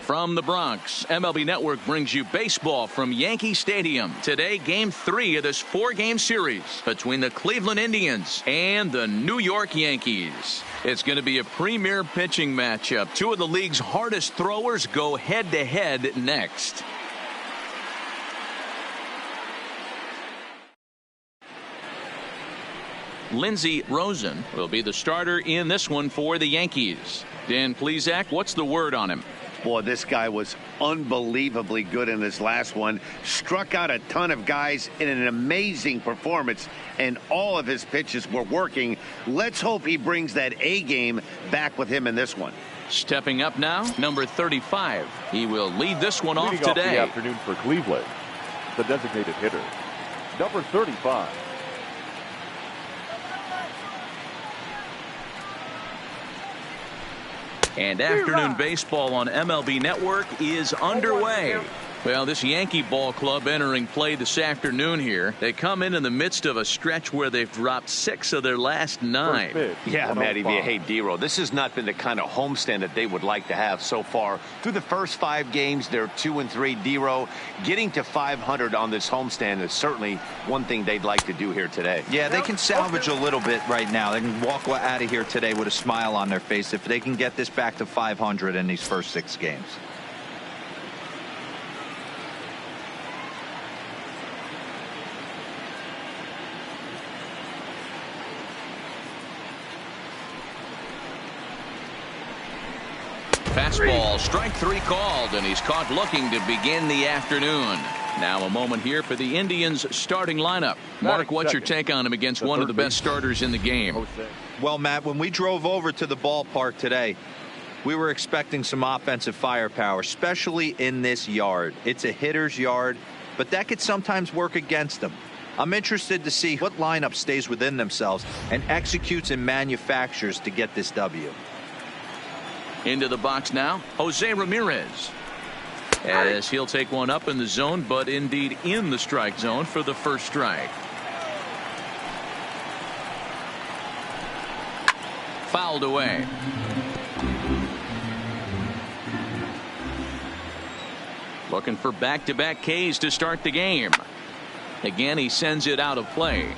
From the Bronx, MLB Network brings you baseball from Yankee Stadium. Today, Game 3 of this 4-game series between the Cleveland Indians and the New York Yankees. It's going to be a premier pitching matchup. Two of the league's hardest throwers go head-to-head next. Lindsey Rosen will be the starter in this one for the Yankees. Dan Plesac, what's the word on him? Boy, this guy was unbelievably good in his last one. Struck out a ton of guys in an amazing performance, and all of his pitches were working. Let's hope he brings that A game back with him in this one. Stepping up now, number 35. He will lead this one off today. Leading off the afternoon for Cleveland, the designated hitter, number 35. And afternoon baseball on MLB Network is underway. Well, this Yankee ball club entering play this afternoon here. They come in the midst of a stretch where they've dropped 6 of their last 9. Yeah, Matty, hey, D-Row, this has not been the kind of homestand that they would like to have so far. Through the first 5 games, they're 2-3. D-Row, getting to 500 on this homestand is certainly one thing they'd like to do here today. Yeah, they can salvage a little bit right now. They can walk out of here today with a smile on their face if they can get this back to 500 in these first 6 games. Fastball, strike 3 called, and he's caught looking to begin the afternoon. Now a moment here for the Indians starting lineup. Mark, what's your take on him against one of the best starters in the game? Well, Matt, when we drove over to the ballpark today, we were expecting some offensive firepower, especially in this yard. It's a hitter's yard, but that could sometimes work against them. I'm interested to see what lineup stays within themselves and executes and manufactures to get this W. Into the box now, Jose Ramirez. As he'll take one up in the zone, but indeed in the strike zone for the first strike. Fouled away. Looking for back-to-back Ks to start the game. Again, he sends it out of play.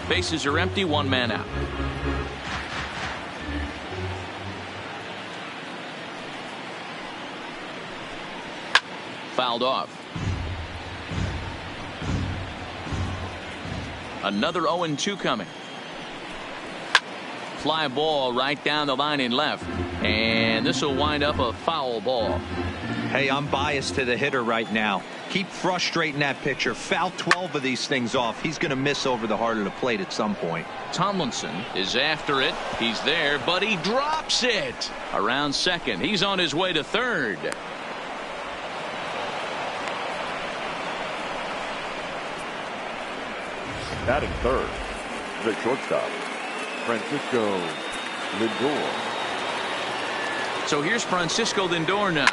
Bases are empty, 1 man out. Fouled off. Another 0-2 coming. Fly ball right down the line in left. And this will wind up a foul ball. Hey, I'm biased to the hitter right now. Keep frustrating that pitcher. Foul 12 of these things off. He's going to miss over the heart of the plate at some point. Tomlinson is after it. He's there, but he drops it. Around second. He's on his way to third. Batting third, the shortstop, Francisco Lindor. So here's Francisco Lindor now.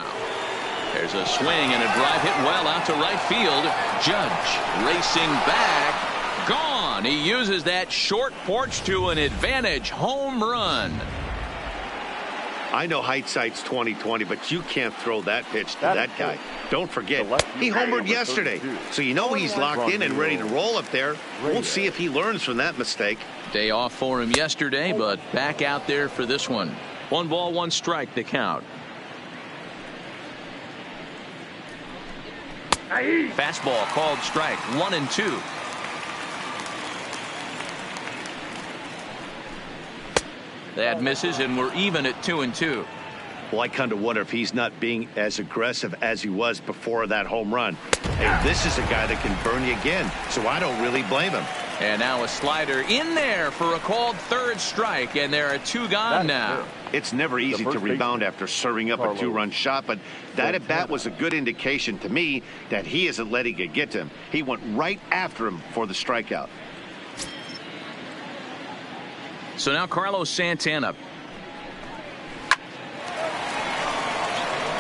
There's a swing and a drive hit well out to right field. Judge racing back. Gone. He uses that short porch to an advantage home run. I know hindsight's 20/20, but you can't throw that pitch to that guy. Don't forget, he homered yesterday, so you know he's locked in and ready to roll up there. We'll see if he learns from that mistake. Day off for him yesterday, but back out there for this one. 1 ball, 1 strike, the count. Fastball called strike, 1-2. That misses, and we're even at 2-2. Well, I kind of wonder if he's not being as aggressive as he was before that home run. And this is a guy that can burn you again, so I don't really blame him. And now a slider in there for a called 3rd strike, and there are 2 gone now. It's never easy to rebound after serving up a 2-run shot, but that at bat was a good indication to me that he isn't letting it get to him. He went right after him for the strikeout. So now Carlos Santana.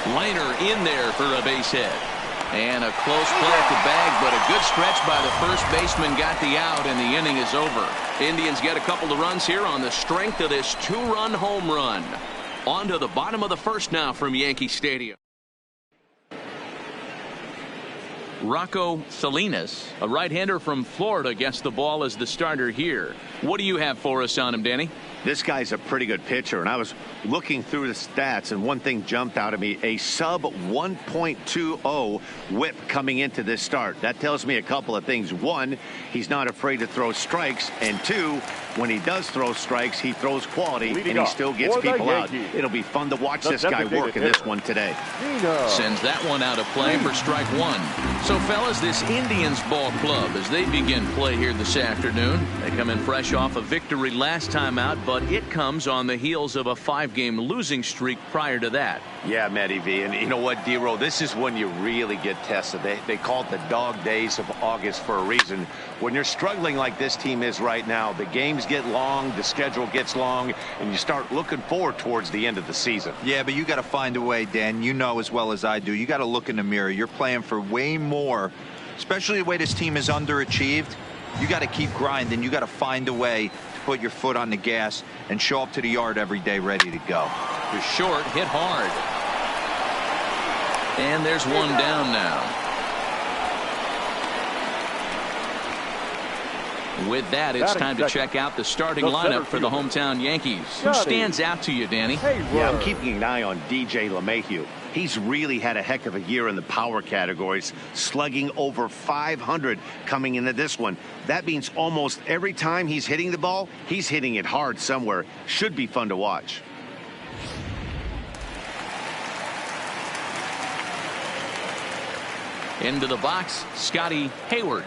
Liner in there for a base hit. And a close play at the bag, but a good stretch by the first baseman got the out, and the inning is over. Indians get a couple of runs here on the strength of this 2-run home run. On to the bottom of the first now from Yankee Stadium. Rocco Salinas, a right-hander from Florida, gets the ball as the starter here. What do you have for us on him, Danny? This guy's a pretty good pitcher, and I was looking through the stats, and one thing jumped out at me, a sub 1.20 whip coming into this start. That tells me a couple of things. One, he's not afraid to throw strikes, and two, when he does throw strikes, he throws quality, and he still gets people out. It'll be fun to watch this guy work in this one today. Sends that one out of play for strike one. So, fellas, this Indians ball club, as they begin play here this afternoon, they come in fresh off a victory last time out, but it comes on the heels of a 5-game losing streak prior to that. Yeah, MLBThe, and you know what, D-Row, this is when you really get tested. They call it the dog days of August for a reason. When you're struggling like this team is right now, the games get long, the schedule gets long, and you start looking forward towards the end of the season. Yeah, but you got to find a way, Dan. You know as well as I do. You got to look in the mirror. You're playing for way more, especially the way this team is underachieved. You got to keep grinding. You got to find a way to put your foot on the gas and show up to the yard every day ready to go. The short hit hard. And there's one down now. With that, it's time to check out the starting lineup for the hometown Yankees. Who stands out to you, Danny? Yeah, I'm keeping an eye on DJ LeMahieu. He's really had a heck of a year in the power categories, slugging over 500 coming into this one. That means almost every time he's hitting the ball, he's hitting it hard somewhere. Should be fun to watch. Into the box, Scotty Hayward.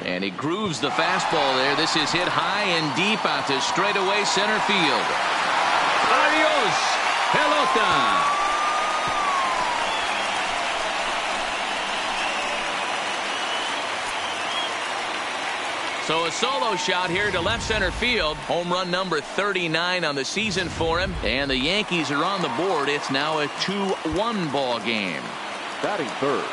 And he grooves the fastball there. This is hit high and deep out to straightaway center field. Adios, pelota. So a solo shot here to left center field. Home run number 39 on the season for him. And the Yankees are on the board. It's now a 2-1 ball game. Batting third.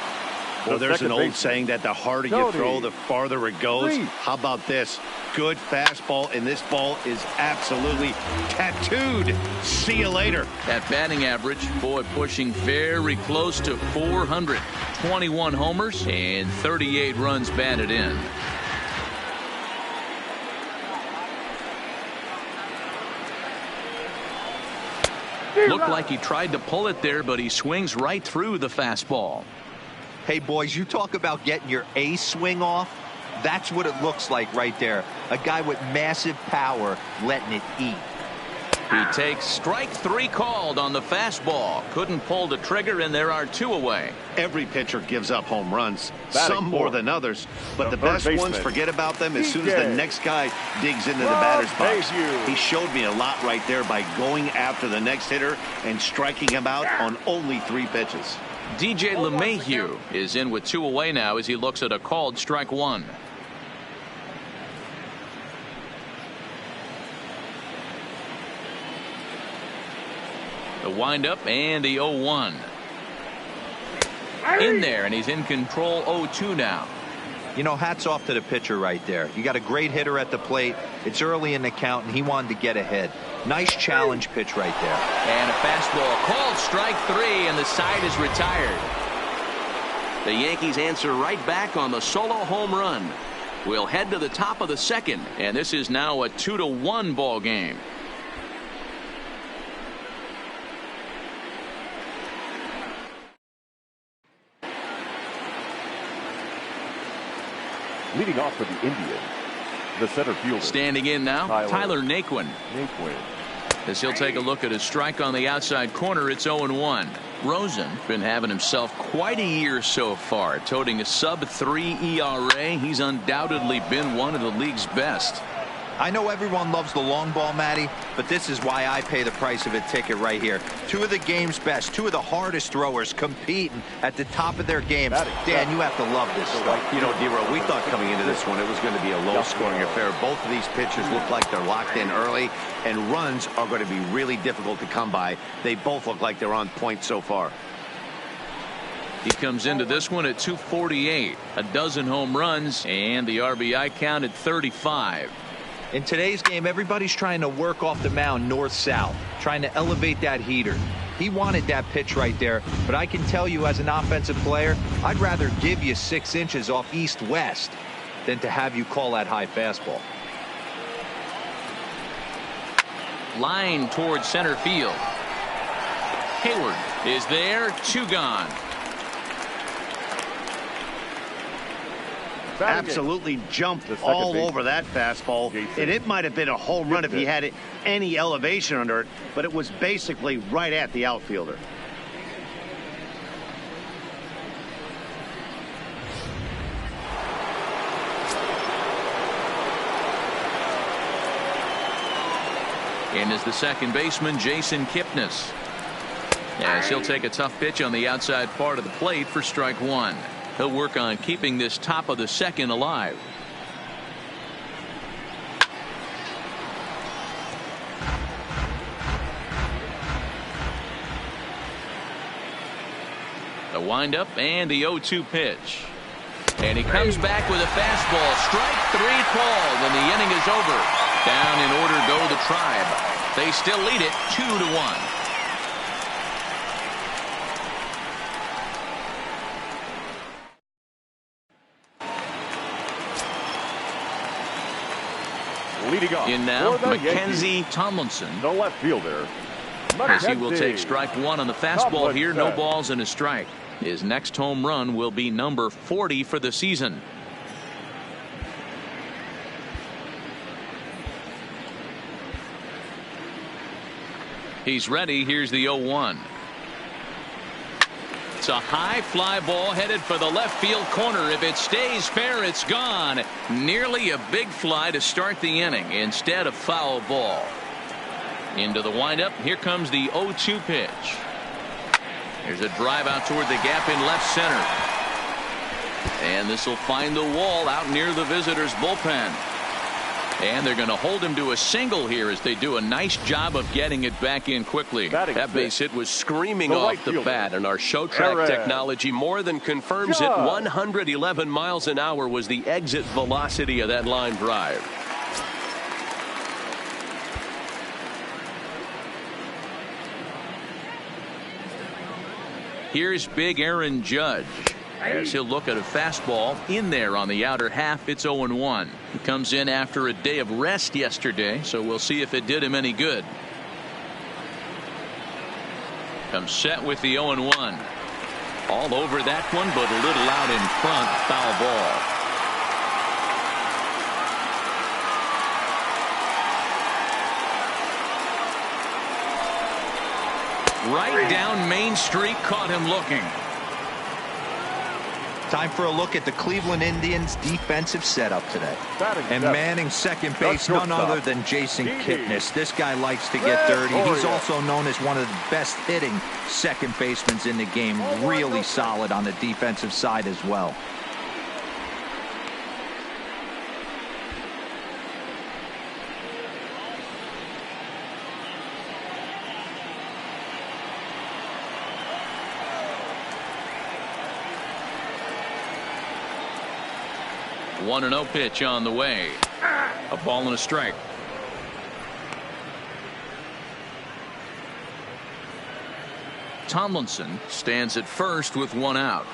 Well, there's an old saying that the harder you throw, the farther it goes. How about this? Good fastball, and this ball is absolutely tattooed. See you later. That batting average, boy, pushing very close to 400. 21 homers and 38 runs batted in. Looked like he tried to pull it there, but he swings right through the fastball. Hey, boys, you talk about getting your A swing off. That's what it looks like right there. A guy with massive power letting it eat. He takes strike three called on the fastball. Couldn't pull the trigger, and there are two away. Every pitcher gives up home runs, some more than others, but the best ones, forget about them as soon as the next guy digs into the batter's box. He showed me a lot right there by going after the next hitter and striking him out on only 3 pitches. DJ LeMahieu is in with 2 away now as he looks at a called strike one. The windup and the 0-1. In there, and he's in control 0-2 now. You know, hats off to the pitcher right there. You got a great hitter at the plate. It's early in the count, and he wanted to get ahead. Nice challenge pitch right there. And a fastball called strike 3, and the side is retired. The Yankees answer right back on the solo home run. We'll head to the top of the second, and this is now a 2-1 ball game. Leading off for the Indians, the center fielder. Standing in now, Tyler Naquin. As he'll take a look at his strike on the outside corner, it's 0-1. Rosen been having himself quite a year so far, toting a sub-3 ERA. He's undoubtedly been one of the league's best. I know everyone loves the long ball, Matty, but this is why I pay the price of a ticket right here. 2 of the game's best, 2 of the hardest throwers competing at the top of their games. Dan, you have to love this stuff. You know, D-Row, we thought coming into this one it was going to be a low-scoring affair. Both of these pitchers look like they're locked in early, and runs are going to be really difficult to come by. They both look like they're on point so far. He comes into this one at 248. A dozen home runs, and the RBI count at 35. In today's game, everybody's trying to work off the mound north-south, trying to elevate that heater. He wanted that pitch right there, but I can tell you as an offensive player, I'd rather give you 6 inches off east-west than to have you call that high fastball. Line towards center field. Hayward is there, 2 gone. Absolutely jumped all over that fastball, and it might have been a home run if he had any elevation under it, but it was basically right at the outfielder. In is the second baseman, Jason Kipnis. As he'll take a tough pitch on the outside part of the plate for strike 1. He'll work on keeping this top of the second alive. The windup and the 0-2 pitch. And he comes back with a fastball. Strike 3 called, and the inning is over. Down in order go the Tribe. They still lead it 2-1. Leading off in now, for the Mackenzie Yankees, Tomlinson. the left fielder, As he will take strike 1 on the fastball here. No Tomlinson. balls and a strike. His next home run will be number 40 for the season. He's ready. Here's the 0-1. It's a high fly ball headed for the left field corner. If it stays fair, it's gone. Nearly a big fly to start the inning. Instead, a foul ball. Into the windup. Here comes the 0-2 pitch. There's a drive out toward the gap in left center. And this will find the wall out near the visitors' bullpen. And they're going to hold him to a single here as they do a nice job of getting it back in quickly. That base hit was screaming right off the fielder, bat, and our show track technology more than confirms it. 111 miles an hour was the exit velocity of that line drive. Here's big Aaron Judge. As he'll look at a fastball in there on the outer half. It's 0-1. He comes in after a day of rest yesterday, so we'll see if it did him any good. Comes set with the 0-1. All over that one, but a little out in front. Foul ball. Right down Main Street, caught him looking. Time for a look at the Cleveland Indians defensive setup today. And manning second base, none other than Jason Kipnis. This guy likes to get dirty. He's also known as one of the best hitting second basemen in the game. Really solid on the defensive side as well. One 1-0 pitch on the way. A ball and a strike. Tomlinson stands at first with 1 out.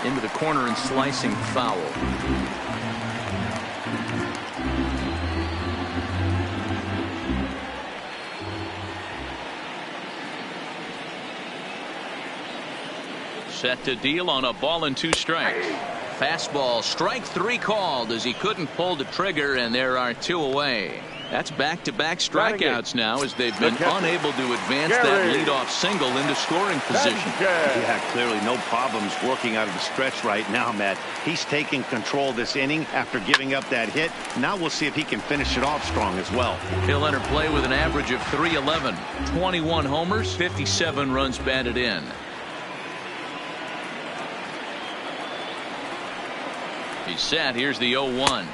Into the corner and slicing foul. Set to deal on a ball and 2 strikes. Fastball, strike 3 called as he couldn't pull the trigger, and there are 2 away. That's back-to-back strikeouts now as they've been unable to advance that leadoff single into scoring position. Yeah, clearly no problems working out of the stretch right now, Matt. He's taking control this inning after giving up that hit. Now we'll see if he can finish it off strong as well. He'll enter play with an average of .311, 21 homers, 57 runs batted in. He's set. Here's the 0-1.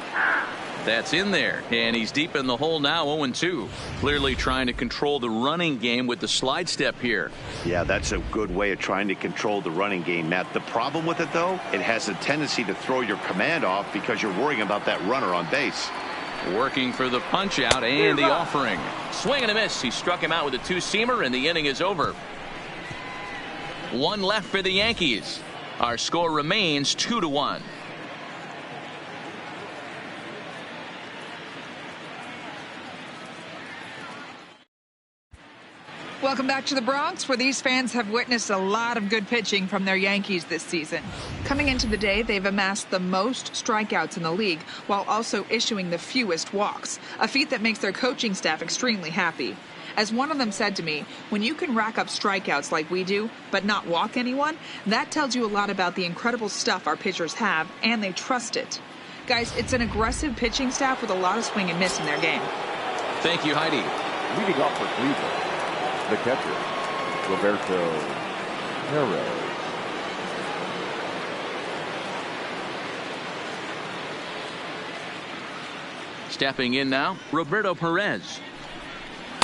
That's in there, and he's deep in the hole now, 0-2. Clearly trying to control the running game with the slide step here. Yeah, that's a good way of trying to control the running game, Matt. The problem with it, though, it has a tendency to throw your command off because you're worrying about that runner on base. Working for the punch out and the offering. Swing and a miss. He struck him out with a two-seamer, and the inning is over. One left for the Yankees. Our score remains 2-1. Welcome back to the Bronx, where these fans have witnessed a lot of good pitching from their Yankees this season. Coming into the day, they've amassed the most strikeouts in the league while also issuing the fewest walks, a feat that makes their coaching staff extremely happy. As one of them said to me, when you can rack up strikeouts like we do, but not walk anyone, that tells you a lot about the incredible stuff our pitchers have, and they trust it. Guys, it's an aggressive pitching staff with a lot of swing and miss in their game. Thank you, Heidi. Leading off for Cleveland, the catcher, Roberto Perez. Stepping in now, Roberto Perez,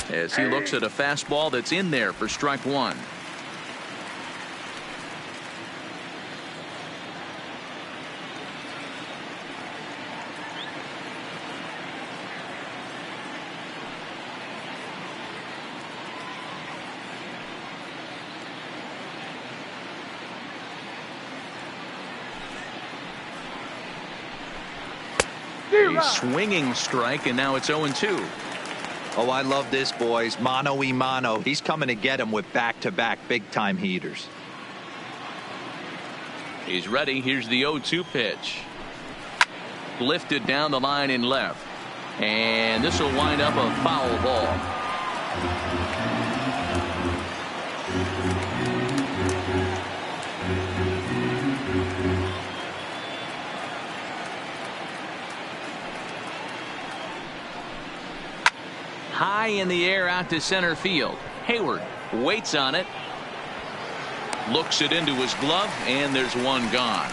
as he looks at a fastball that's in there for strike one. A swinging strike, and now it's 0-2. Oh, I love this, boys. Mano-y-mano. He's coming to get him with back-to-back big-time heaters. He's ready. Here's the 0-2 pitch. Lifted down the line in left. And this will wind up a foul ball. High in the air out to center field. Hayward waits on it. Looks it into his glove, and there's one gone.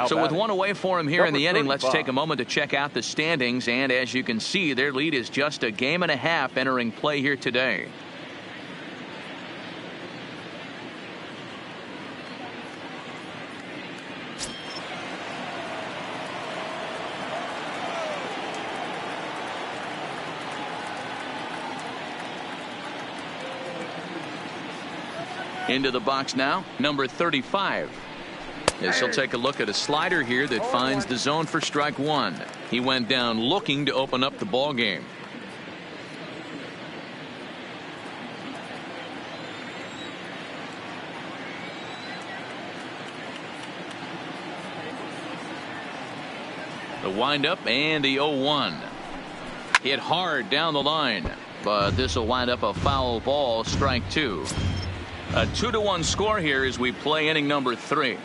So with one away for him here in the inning, let's take a moment to check out the standings. And as you can see, their lead is just a game and a half entering play here today. Into the box now, number 35. As he'll take a look at a slider here that finds the zone for strike one. He went down looking to open up the ball game. The windup and the 0-1. Hit hard down the line, but this will wind up a foul ball, strike two. A 2-1 score here as we play inning number 3.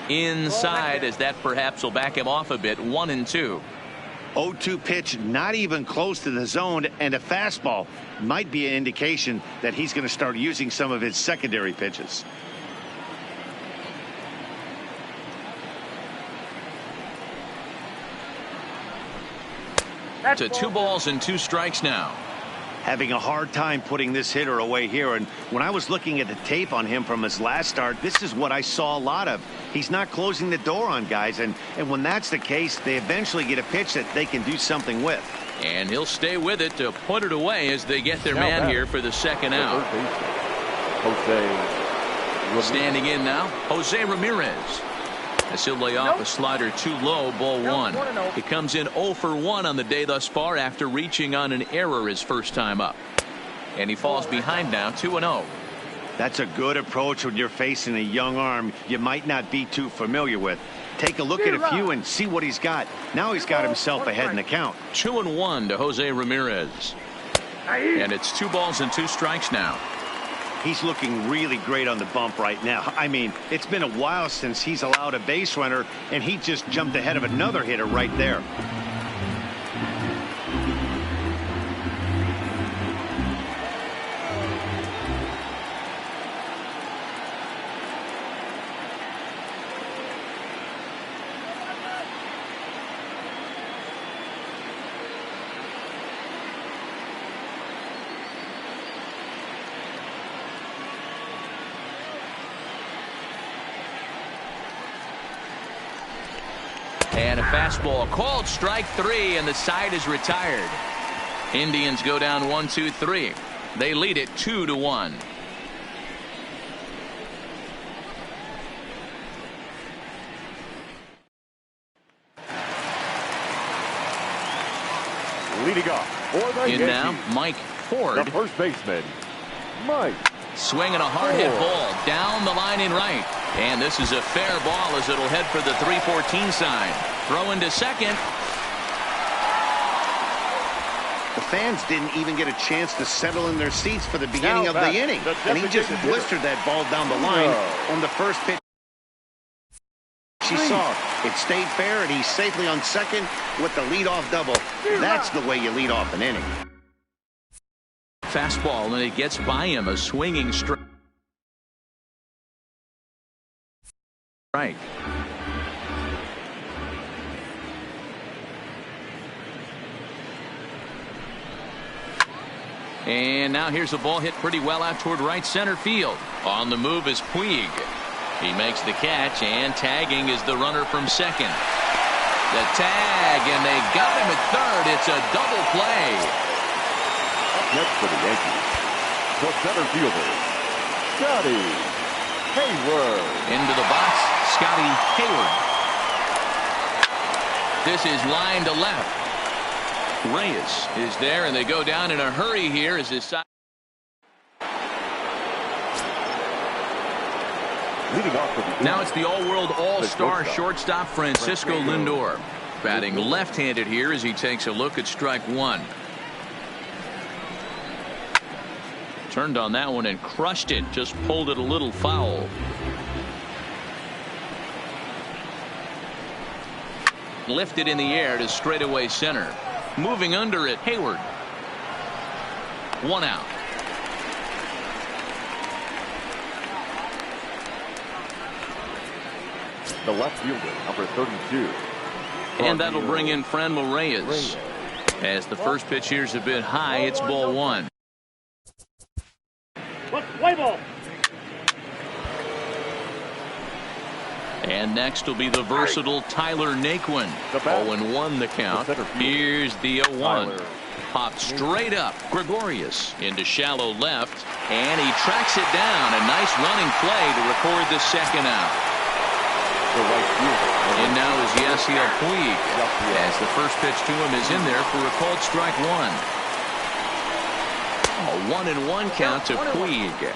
Inside, as that perhaps will back him off a bit. 1-2. 0-2 pitch, not even close to the zone, and a fastball might be an indication that he's going to start using some of his secondary pitches. To 2 balls and 2 strikes now. Having a hard time putting this hitter away here, and when I was looking at the tape on him from his last start, this is what I saw a lot of. He's not closing the door on guys, and when that's the case, they eventually get a pitch that they can do something with. And he'll stay with it to put it away as they get their man here for the second out. Standing in now, Jose Ramirez. As he'll lay off a slider too low, ball one. He comes in 0 for 1 on the day thus far after reaching on an error his first time up. And he falls behind now, 2-0. That's a good approach when you're facing a young arm you might not be too familiar with. Take a look at a few and see what he's got. Now he's got himself ahead in the count. 2-1 to Jose Ramirez. And it's 2 balls and 2 strikes now. He's looking really great on the bump right now. I mean, it's been a while since he's allowed a base runner, and he just jumped ahead of another hitter right there. fastball called strike 3, and the side is retired. Indians go down 1-2-3. They lead it 2-1. Leading off for the In Yankees, now, Mike Ford. the first baseman, Mike. Swinging a hard hit ball down the line in right. And this is a fair ball as it'll head for the 3-14 sign. Throwing to second. The fans didn't even get a chance to settle in their seats for the beginning of the inning. And he just blistered that ball down the line on the first pitch. She saw it stayed fair, and he's safely on second with the leadoff double. That's the way you lead off an inning. Fastball, and it gets by him. A swinging strike. And now here's a ball hit pretty well out toward right center field. On the move is Puig. He makes the catch, and tagging is the runner from second. The tag, and they got him at third. It's a double play. Up next for the Yankees, the center fielder, Scotty Hayward. Into the box, Scotty Hayward. This is line to left. Reyes is there, and they go down in a hurry here as this side. Now it's the all-world all-star shortstop Francisco Lindor. Batting left-handed here as he takes a look at strike 1. Turned on that one and crushed it. Just pulled it a little foul. Lifted in the air to straightaway center. Moving under it, Hayward. 1 out. The left fielder, number 32. And that'll bring in Franmil Reyes. As the first pitch here's a bit high, it's ball 1. Play ball. And next will be the versatile Tyler Naquin. 0-1 the count. Here's the 0-1. Popped straight up. Gregorius into shallow left. And he tracks it down. A nice running play to record the second out. And now is Yasiel Puig. As the first pitch to him is in there for a called strike 1. A 1-1 count to Puig.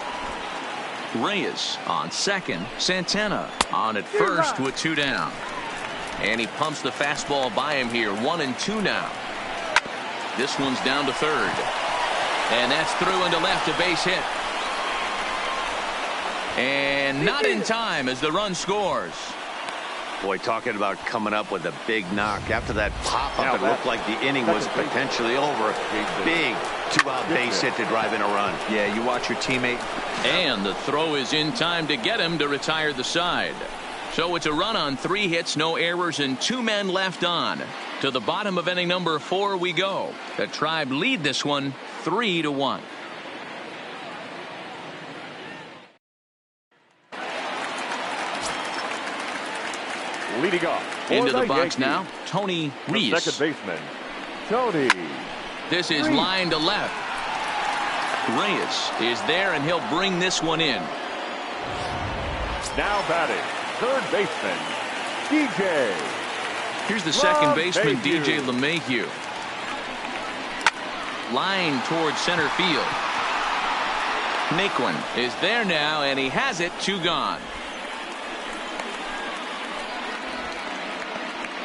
Reyes on second. Santana on at first with 2 down. And he pumps the fastball by him here. 1-2 now. This one's down to third. And that's through into left, a base hit. And not in time as the run scores. Boy, talking about coming up with a big knock. After that pop-up, it looked like the inning was potentially over. Big 2-out base hit to drive in a run. Yeah, you watch your teammate. And the throw is in time to get him to retire the side. So it's a run on 3 hits, no errors, and 2 men left on. To the bottom of inning number 4 we go. The Tribe lead this one 3-1. Leading off into the box Yankees, now, Tony Reese. the second baseman, Tony. This is line to left. Reyes is there, and he'll bring this one in. Now batting, third baseman, DJ. Here's the second baseman, DJ LeMahieu. Line towards center field. Naquin is there now, and he has it. 2 gone.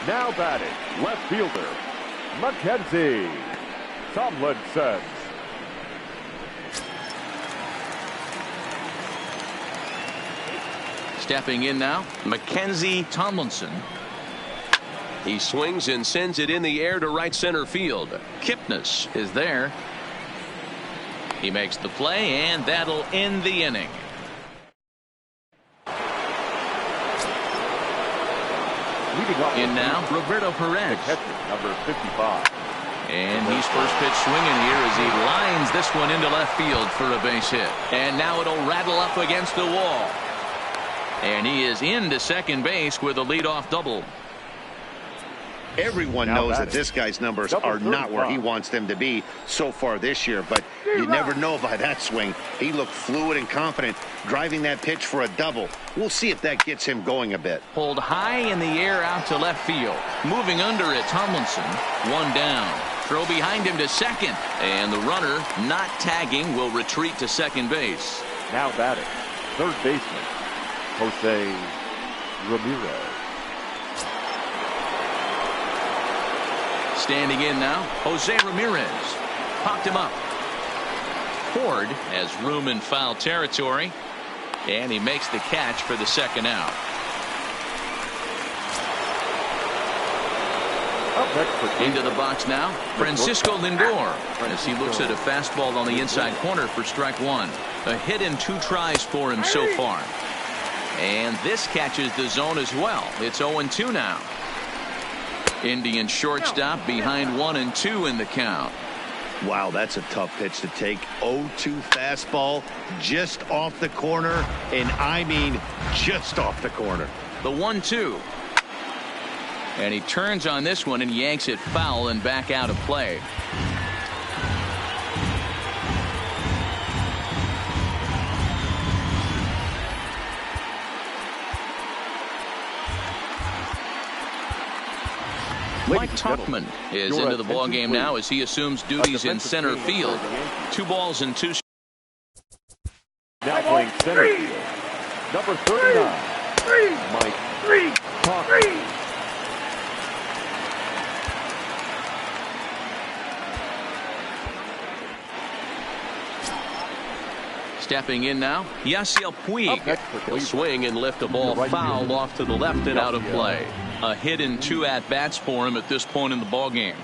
Now batting, left fielder, Mackenzie Tomlinson. Stepping in now, Mackenzie Tomlinson. He swings and sends it in the air to right center field. Kipnis is there. He makes the play, and that'll end the inning. In now, Roberto Perez. Number 55. And he's first pitch swinging here as he lines this one into left field for a base hit. And now it'll rattle up against the wall. And he is into second base with a leadoff double. Everyone knows that this guy's numbers are not where he wants them to be so far this year, but you never know by that swing. He looked fluid and confident, driving that pitch for a double. We'll see if that gets him going a bit. Pulled high in the air out to left field. Moving under it, Tomlinson. One down. Throw behind him to second. And the runner, not tagging, will retreat to second base. Now batting, third baseman, Jose Ramirez. Standing in now, Jose Ramirez. Popped him up. Ford has room in foul territory. And he makes the catch for the second out. Up next for Into the box now, Francisco Lindor, as he looks at a fastball on the inside corner for strike one. A hit in 2 tries for him so far. And this catches the zone as well. It's 0-2 now. Indian shortstop behind 1-2 in the count. Wow, that's a tough pitch to take. 0-2 fastball just off the corner, and I mean just off the corner. The 1-2. And he turns on this one and yanks it foul and back out of play. Mike Tauchman is into the ball game now as he assumes duties in center field. 2 balls and 2 strikes. Now playing center field, number 39, Mike Tauchman. Stepping in now, Yasiel Puig. He'll swing and lift a ball foul off to the left and out of play. A hit in 2 at-bats for him at this point in the ball game.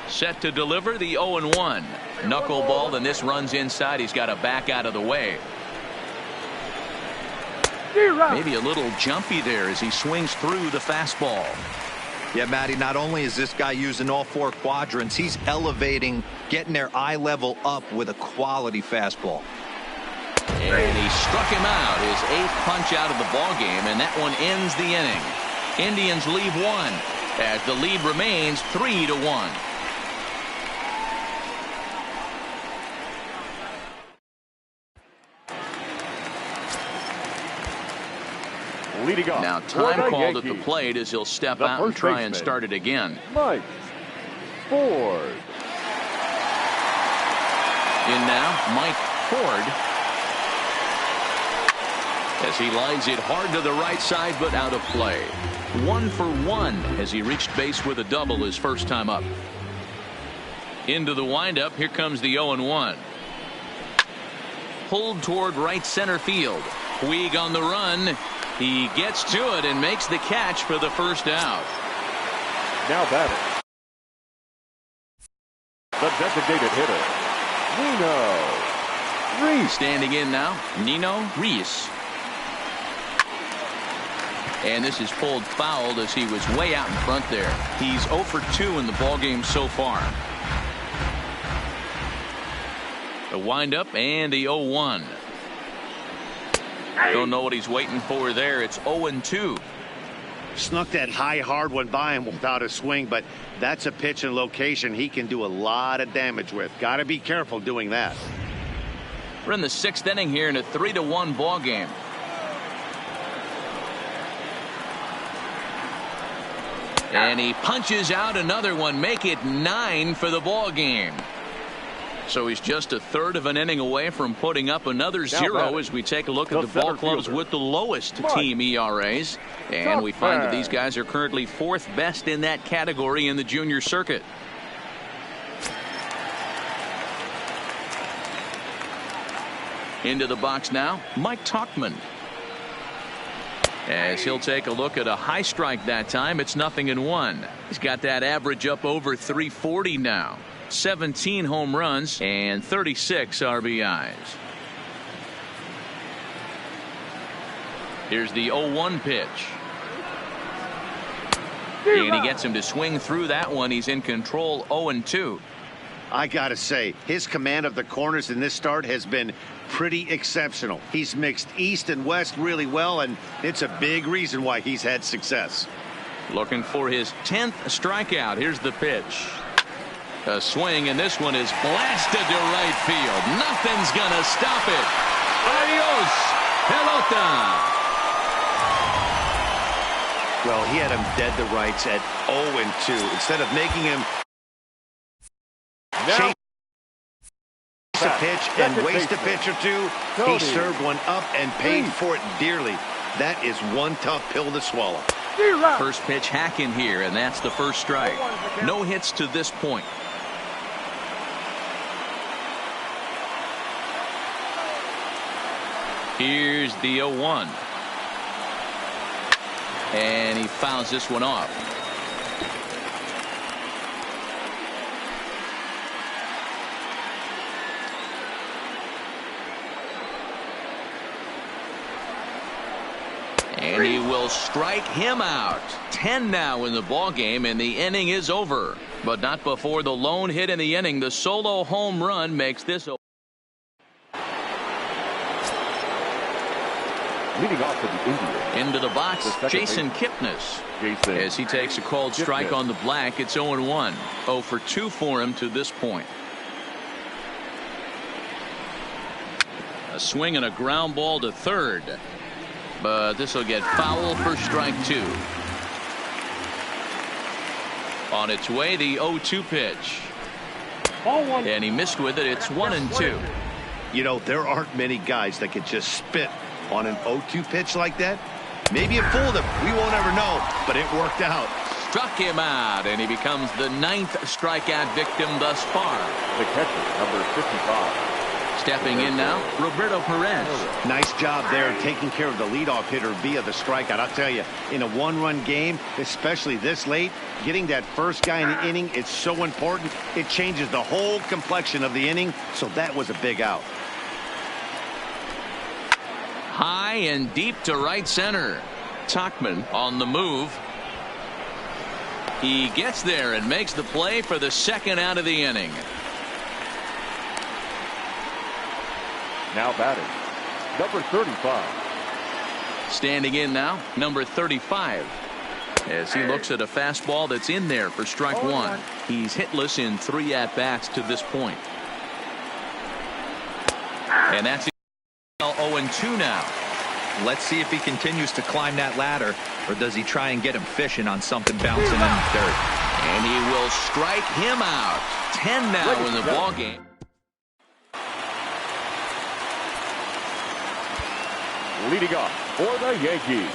Set to deliver the 0-1. Knuckleball, and this runs inside. He's got to back out of the way. Maybe a little jumpy there as he swings through the fastball. Yeah, Matty, not only is this guy using all 4 quadrants, he's elevating, getting their eye level up with a quality fastball. And he struck him out, his 8th punch out of the ball game, and that one ends the inning. Indians leave 1 as the lead remains 3-1. Leading off. Now time called at the plate as he'll step out and try and start it again. Mike Ford. In now, Mike Ford. As he lines it hard to the right side, but out of play. 1 for 1 as he reached base with a double his first time up. Into the windup. Here comes the 0-1. Pulled toward right center field. Puig on the run. He gets to it and makes the catch for the first out. Now batting, the designated hitter, Nino Reese. Standing in now, Nino Reese. And this is pulled fouled as he was way out in front there. He's 0 for 2 in the ballgame so far. The windup and the 0-1. Don't know what he's waiting for there. It's 0-2. Snuck that high hard one by him without a swing, but that's a pitch and location he can do a lot of damage with. Got to be careful doing that. We're in the 6th inning here in a 3-1 ball game. And he punches out another one, make it 9 for the ball game. So he's just a third of an inning away from putting up another 0 as we take a look at the ball clubs with the lowest team ERAs. And we find that these guys are currently 4th best in that category in the junior circuit. Into the box now, Mike Tauchman. As he'll take a look at a high strike that time. It's 0-1. He's got that average up over 340 now. 17 home runs and 36 RBIs. Here's the 0-1 pitch. And he gets him to swing through that one. He's in control. 0-2. I gotta say, his command of the corners in this start has been pretty exceptional. He's mixed east and west really well, and it's a big reason why he's had success. Looking for his 10th strikeout. Here's the pitch. A swing, and this one is blasted to right field. Nothing's gonna stop it. Adios, pelota. Well, he had him dead to rights at 0-2. Instead of making him chase a pitch and waste a pitch or two, he served one up and paid for it dearly. That is one tough pill to swallow. First pitch hack in here, and that's the first strike. No hits to this point. Here's the 0-1. And he fouls this one off. And he will strike him out. 10 now in the ball game, and the inning is over. But not before the lone hit in the inning. The solo home run makes this over. Leading off for the Indians. Into the box, Jason Kipnis. As he takes a called strike on the black, it's 0-1. 0 for 2 for him to this point. A swing and a ground ball to third. But this will get foul for strike 2. On its way, the 0-2 pitch. And he missed with it. It's 1-2. You know, there aren't many guys that could just spit on an 0-2 pitch like that. Maybe it fooled him. We won't ever know, but it worked out. Struck him out, and he becomes the 9th strikeout victim thus far. The catcher, number 55. Stepping in now, Roberto Perez. Nice job there taking care of the leadoff hitter via the strikeout. I'll tell you, in a one-run game, especially this late, getting that first guy in the inning is so important. It changes the whole complexion of the inning, so that was a big out. High and deep to right center. Tauchman on the move. He gets there and makes the play for the second out of the inning. Now batting, number 35. Standing in now, number 35. As he looks at a fastball that's in there for strike 1. He's hitless in 3 at-bats to this point. And that's 0-2 now. Let's see if he continues to climb that ladder, or does he try and get him fishing on something bouncing in the dirt. And he will strike him out. 10 now in the ball game. Leading off for the Yankees.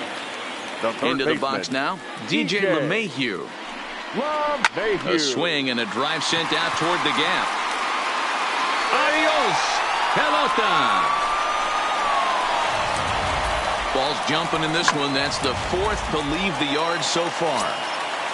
Into the box now, DJ LeMahieu. A swing and a drive sent out toward the gap. Adios, pelota. Ball's jumping in this one. That's the 4th to leave the yard so far.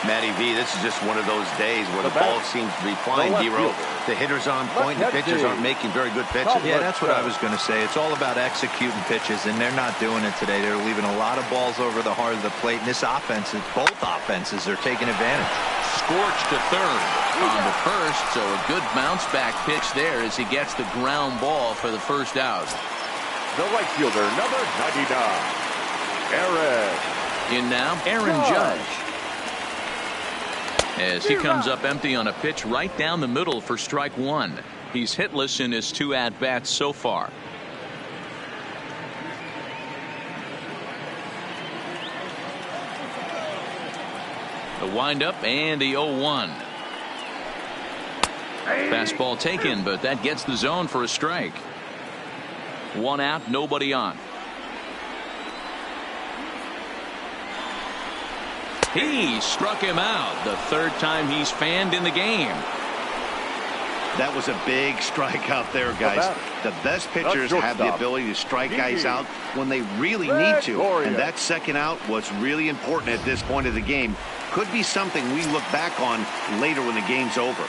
Matty V, this is just one of those days where the ball seems to be flying, D-Row. The hitter's on point, the pitchers aren't making very good pitches. Yeah, that's what I was going to say. It's all about executing pitches, and they're not doing it today. They're leaving a lot of balls over the heart of the plate, and this offense, both offenses are taking advantage. Scorched to third on the first, so a good bounce back pitch there as he gets the ground ball for the first out. The right fielder, number 99, Aaron. In now, Aaron Judge. As he comes up empty on a pitch right down the middle for strike 1. He's hitless in his 2 at-bats so far. The windup and the 0-1. Fastball taken, but that gets the zone for a strike. 1 out, nobody on. He struck him out. The 3rd time he's fanned in the game. That was a big strikeout there, guys. The best pitchers have the ability to strike guys out when they really need to. And that second out was really important at this point of the game. Could be something we look back on later when the game's over.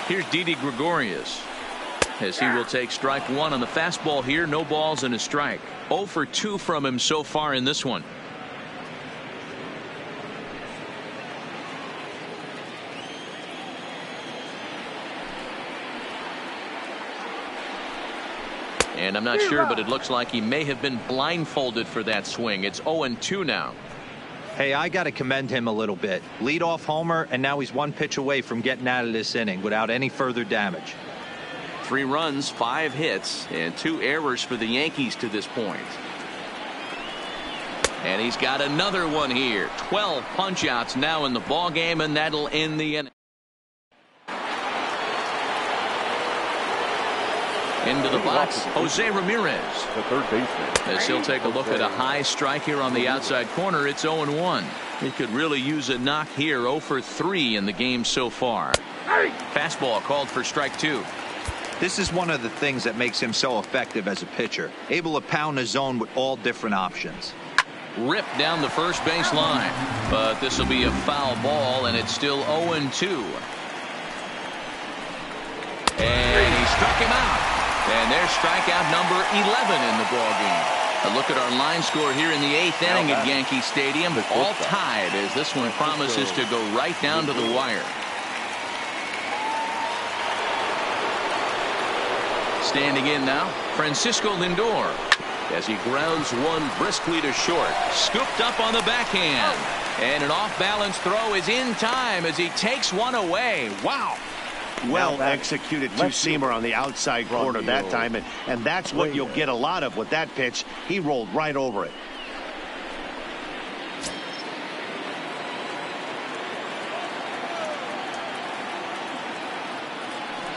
Here's Didi Gregorius. As he will take strike 1 on the fastball here. No balls and a strike. 0 for 2 from him so far in this one. And I'm not sure, but it looks like he may have been blindfolded for that swing. It's 0-2 now. Hey, I got to commend him a little bit. Leadoff homer, and now he's one pitch away from getting out of this inning without any further damage. 3 runs, 5 hits, and 2 errors for the Yankees to this point. And he's got another one here. 12 punch-outs now in the ball game, and that'll end the inning. Into the box, Jose Ramirez. The third baseman. As he'll take a look at a high strike here on the outside corner, it's 0-1. He could really use a knock here. 0 for 3 in the game so far. Fastball called for strike 2. This is one of the things that makes him so effective as a pitcher. Able to pound the zone with all different options. Ripped down the first base line. But this will be a foul ball, and it's still 0-2. And he struck him out. And there's strikeout number 11 in the ball game. A look at our line score here in the 8th inning at Yankee Stadium. All tied as this one promises to go right down to the wire. Standing in now, Francisco Lindor. As he grounds one briskly to short. Scooped up on the backhand. And an off-balance throw is in time as he takes one away. Wow. Well executed two-seamer on the outside corner that time, and that's what you'll get a lot of with that pitch. He rolled right over it.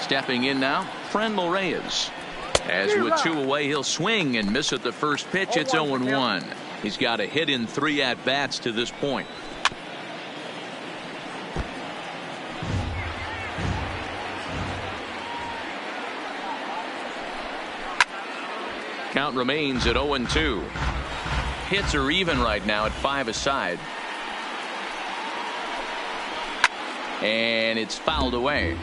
Stepping in now, Franmil Reyes. As with 2 away, he'll swing and miss at the first pitch. It's 0-1. He's got a hit in 3 at-bats to this point. Count remains at 0-2. Hits are even right now at 5 aside. And it's fouled away.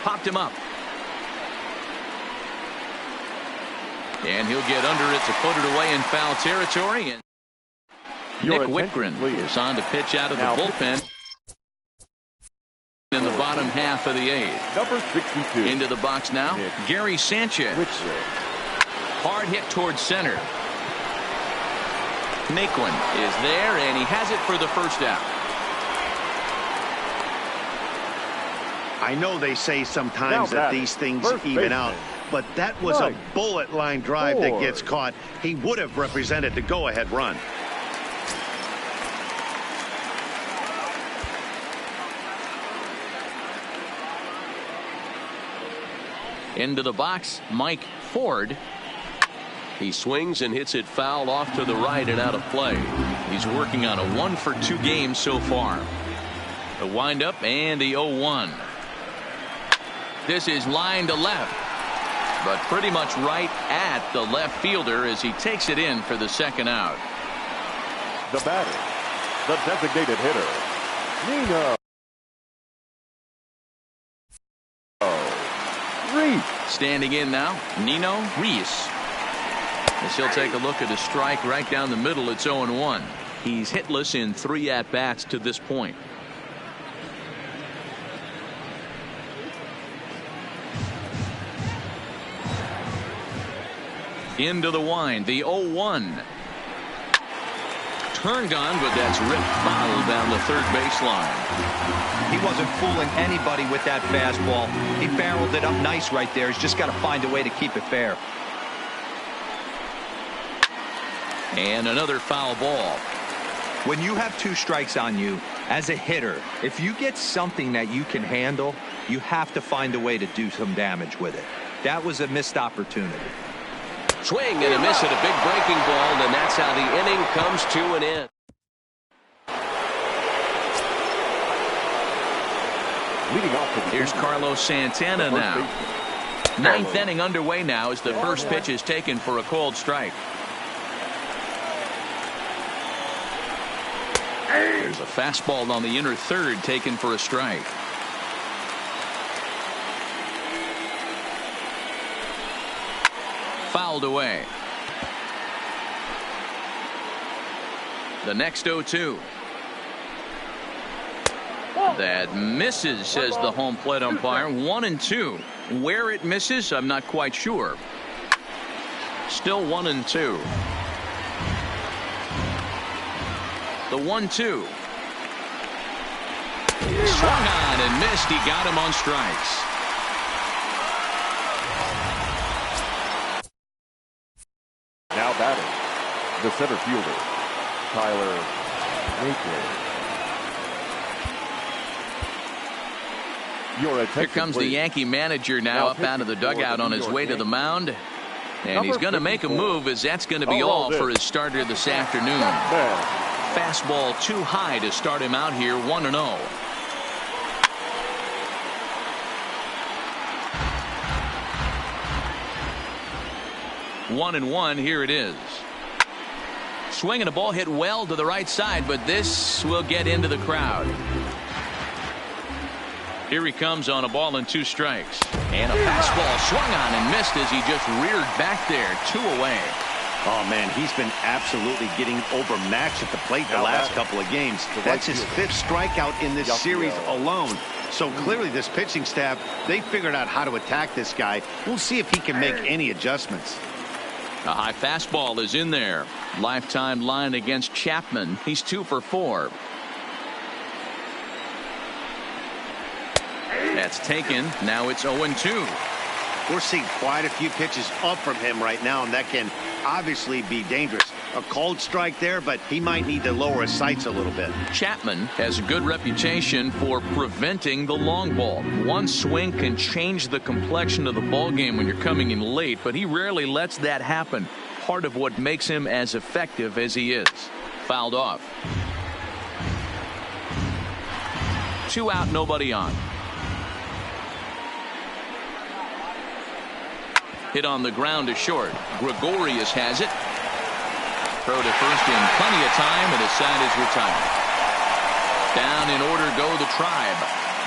Popped him up. And he'll get under it to put it away in foul territory. And Nick Whitgren is on to pitch out of the bullpen. In the bottom half of the 8th. Number 62. Into the box now, Gary Sanchez. Hard hit towards center. Naquin is there, and he has it for the first out. I know they say sometimes that these things even out, but that was a bullet line drive that gets caught. He would have represented the go-ahead run. Into the box, Mike Ford. He swings and hits it foul off to the right and out of play. He's working on a 1 for 2 game so far. The windup and the 0-1. This is line to left, but pretty much right at the left fielder as he takes it in for the second out. The batter, the designated hitter, Nino Reese. Standing in now, Nino Reese. As he'll take a look at a strike right down the middle. It's 0-1. He's hitless in 3 at-bats to this point. Into the wind, the 0-1. Turned on, but that's ripped foul down the third baseline. He wasn't fooling anybody with that fastball. He barreled it up nice right there. He's just got to find a way to keep it fair. And another foul ball. When you have 2 strikes on you, as a hitter, if you get something that you can handle, you have to find a way to do some damage with it. That was a missed opportunity. Swing and a miss at a big breaking ball, and that's how the inning comes to an end. Leading off to the Here's Carlos Santana now. 9th inning underway now as the first pitch is taken for a called strike. There's a fastball on the inner third taken for a strike. Fouled away. The next 0-2. That misses, says the home plate umpire. 1-2. Where it misses, I'm not quite sure. Still 1-2. The 1-2. Swung on and missed. He got him on strikes. Now batting, the center fielder, Tyler Naquin. Here comes the Yankee manager now up out of the dugout on his way to the mound. And he's going to make a move, as that's going to be all for his starter this afternoon. Fastball too high to start him out here, 1-0. 1-1, here it is. Swinging a ball hit well to the right side, but this will get into the crowd. Here he comes on a ball and 2 strikes. And a fastball swung on and missed as he just reared back there, 2 away. Oh, man, he's been absolutely getting overmatched at the plate the last couple of games. That's his 5th strikeout in this series alone. So clearly this pitching staff, they figured out how to attack this guy. We'll see if he can make any adjustments. A high fastball is in there. Lifetime line against Chapman. He's 2 for 4. That's taken. Now it's 0-2. We're seeing quite a few pitches up from him right now, and that can obviously be dangerous. A cold strike there, but he might need to lower his sights a little bit. Chapman has a good reputation for preventing the long ball. One swing can change the complexion of the ball game when you're coming in late, but he rarely lets that happen. Part of what makes him as effective as he is. Fouled off. 2 out, nobody on. Hit on the ground to short. Gregorius has it. Throw to first in plenty of time, and his side is retired. Down in order go the Tribe.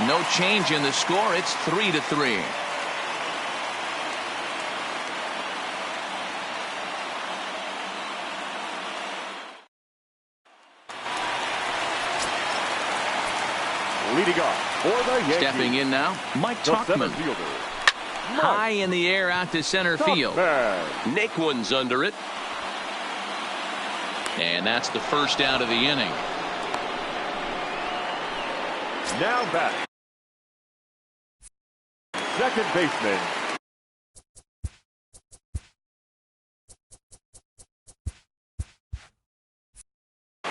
No change in the score. It's 3-3. Leading off for the Yankees. Stepping in now, Mike Tauchman. High in the air out to center field. Naquin's under it. And that's the first out of the inning. Now back. Second baseman.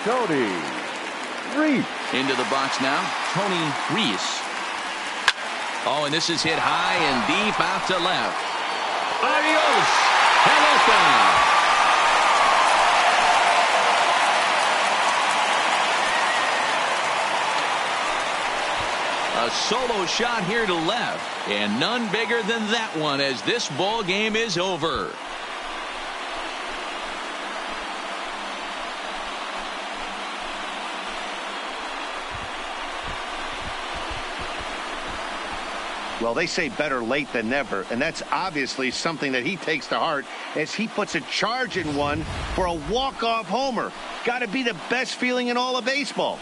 Tony Reese. Into the box now, Tony Reese. Oh, and this is hit high and deep out to left. Adios, Pelota. A solo shot here to left, and none bigger than that one as this ball game is over. Well, they say better late than never, and that's obviously something that he takes to heart as he puts a charge in one for a walk-off homer. Got to be the best feeling in all of baseball.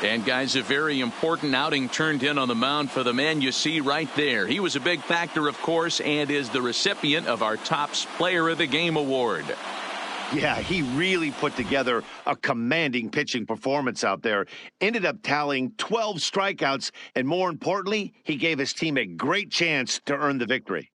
And guys, a very important outing turned in on the mound for the man you see right there. He was a big factor, of course, and is the recipient of our Topps Player of the Game award. Yeah, he really put together a commanding pitching performance out there. Ended up tallying 12 strikeouts, and more importantly, he gave his team a great chance to earn the victory.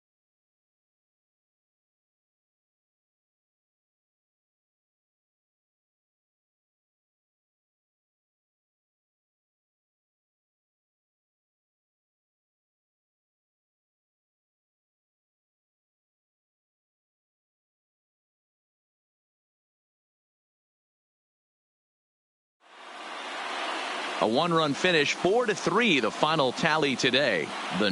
A one-run finish, 4-3, the final tally today. The